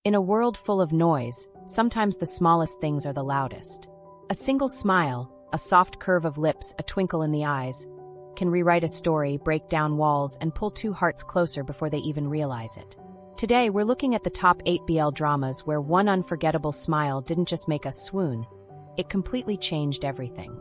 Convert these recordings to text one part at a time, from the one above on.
In a world full of noise, sometimes the smallest things are the loudest. A single smile, a soft curve of lips, a twinkle in the eyes, can rewrite a story, break down walls, and pull two hearts closer before they even realize it. Today, we're looking at the top 8 BL dramas where one unforgettable smile didn't just make us swoon, it completely changed everything.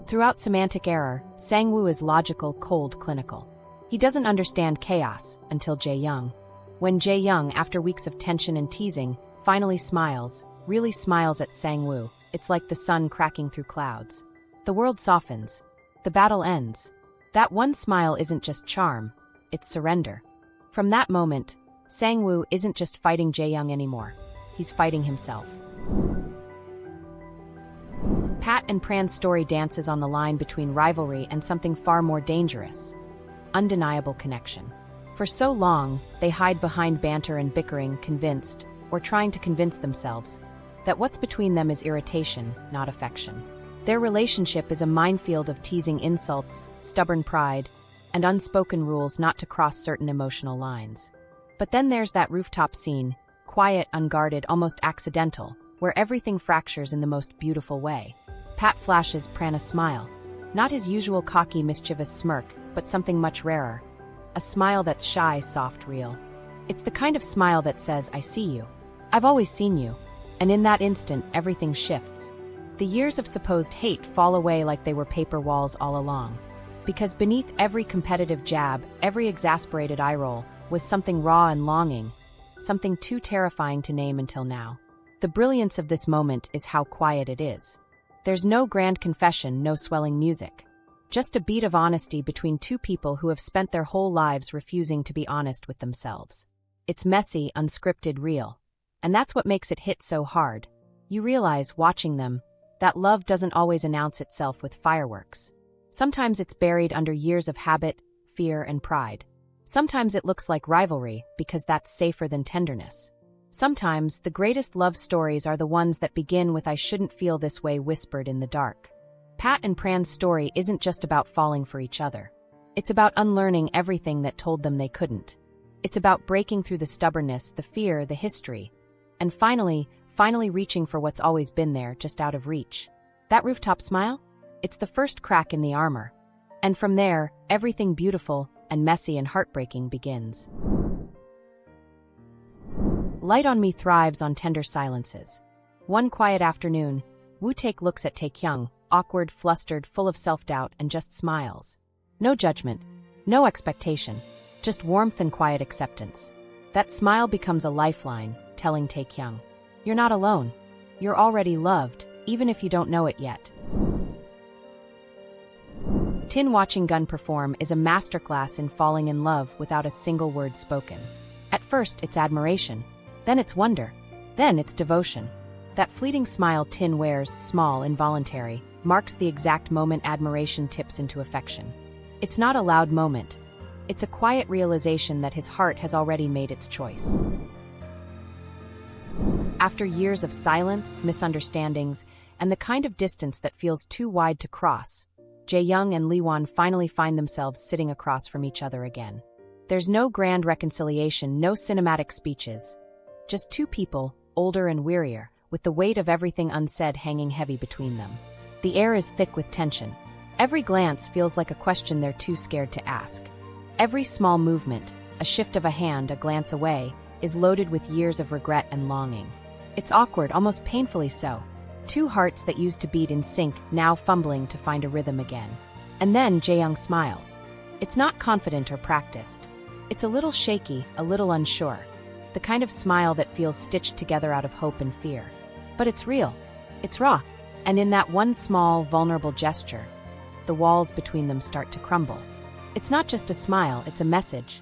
Throughout Semantic era, Sang-woo is logical, cold, clinical. He doesn't understand chaos until Jae-young. When Jae-young, after weeks of tension and teasing, finally smiles, really smiles at Sang-woo, it's like the sun cracking through clouds. The world softens. The battle ends. That one smile isn't just charm, it's surrender. From that moment, Sang-woo isn't just fighting Jae-young anymore. He's fighting himself. Pat and Pran's story dances on the line between rivalry and something far more dangerous. Undeniable connection. For so long, they hide behind banter and bickering, convinced, or trying to convince themselves, that what's between them is irritation, not affection. Their relationship is a minefield of teasing insults, stubborn pride, and unspoken rules not to cross certain emotional lines. But then there's that rooftop scene, quiet, unguarded, almost accidental, where everything fractures in the most beautiful way. Pat flashes Pran a smile. Not his usual cocky, mischievous smirk, but something much rarer. A smile that's shy, soft, real. It's the kind of smile that says, I see you. I've always seen you. And in that instant, everything shifts. The years of supposed hate fall away like they were paper walls all along. Because beneath every competitive jab, every exasperated eye roll, was something raw and longing, something too terrifying to name until now. The brilliance of this moment is how quiet it is. There's no grand confession, no swelling music. Just a beat of honesty between two people who have spent their whole lives refusing to be honest with themselves. It's messy, unscripted, real. And that's what makes it hit so hard. You realize, watching them, that love doesn't always announce itself with fireworks. Sometimes it's buried under years of habit, fear, and pride. Sometimes it looks like rivalry, because that's safer than tenderness. Sometimes, the greatest love stories are the ones that begin with "I shouldn't feel this way" whispered in the dark. Pat and Pran's story isn't just about falling for each other. It's about unlearning everything that told them they couldn't. It's about breaking through the stubbornness, the fear, the history, and finally reaching for what's always been there, just out of reach. That rooftop smile? It's the first crack in the armor. And from there, everything beautiful and messy and heartbreaking begins. Light on Me thrives on tender silences. One quiet afternoon, Woo-taek looks at Taekyung, awkward, flustered, full of self-doubt, and just smiles. No judgment, no expectation, just warmth and quiet acceptance. That smile becomes a lifeline, telling Taekyung, "You're not alone. You're already loved, even if you don't know it yet." Tin watching Gun perform is a masterclass in falling in love without a single word spoken. At first, it's admiration. Then it's wonder. Then it's devotion. That fleeting smile Tin wears, small, involuntary, marks the exact moment admiration tips into affection. It's not a loud moment. It's a quiet realization that his heart has already made its choice. After years of silence, misunderstandings, and the kind of distance that feels too wide to cross, Jae-young and Lee-won finally find themselves sitting across from each other again. There's no grand reconciliation, no cinematic speeches. Just two people, older and wearier, with the weight of everything unsaid hanging heavy between them. The air is thick with tension. Every glance feels like a question they're too scared to ask. Every small movement, a shift of a hand, a glance away, is loaded with years of regret and longing. It's awkward, almost painfully so. Two hearts that used to beat in sync, now fumbling to find a rhythm again. And then Jae-young smiles. It's not confident or practiced. It's a little shaky, a little unsure. The kind of smile that feels stitched together out of hope and fear. But it's real. It's raw. And in that one small, vulnerable gesture, the walls between them start to crumble. It's not just a smile, it's a message.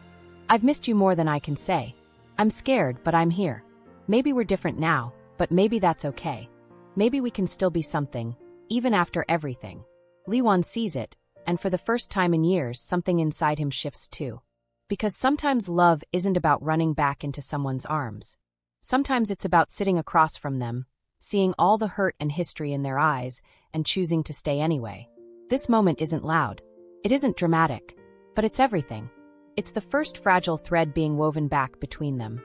I've missed you more than I can say. I'm scared, but I'm here. Maybe we're different now, but maybe that's okay. Maybe we can still be something, even after everything. Lee-won sees it, and for the first time in years, something inside him shifts too. Because sometimes love isn't about running back into someone's arms. Sometimes it's about sitting across from them, seeing all the hurt and history in their eyes, and choosing to stay anyway. This moment isn't loud. It isn't dramatic. But it's everything. It's the first fragile thread being woven back between them.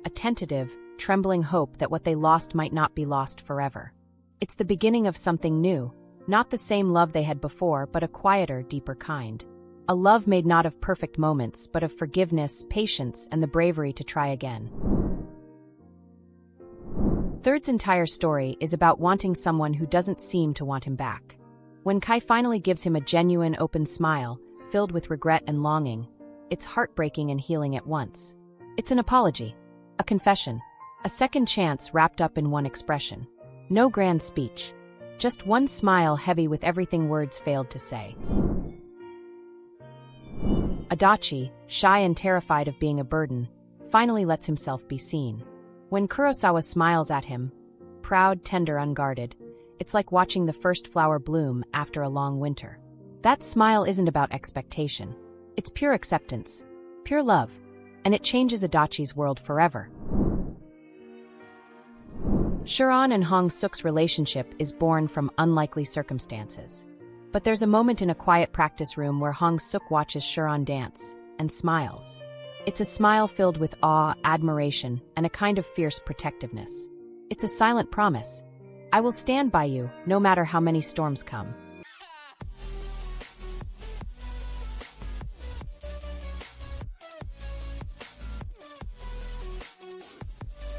A tentative, trembling hope that what they lost might not be lost forever. It's the beginning of something new, not the same love they had before, but a quieter, deeper kind. A love made not of perfect moments, but of forgiveness, patience, and the bravery to try again. Third's entire story is about wanting someone who doesn't seem to want him back. When Kai finally gives him a genuine, open smile, filled with regret and longing, it's heartbreaking and healing at once. It's an apology, a confession, a second chance wrapped up in one expression. No grand speech, just one smile heavy with everything words failed to say. Adachi, shy and terrified of being a burden, finally lets himself be seen. When Kurosawa smiles at him, proud, tender, unguarded, it's like watching the first flower bloom after a long winter. That smile isn't about expectation. It's pure acceptance, pure love, and it changes Adachi's world forever. Sharon and Hong Suk's relationship is born from unlikely circumstances. But there's a moment in a quiet practice room where Hong Suk watches Sharon dance and smiles. It's a smile filled with awe, admiration, and a kind of fierce protectiveness. It's a silent promise. I will stand by you, no matter how many storms come.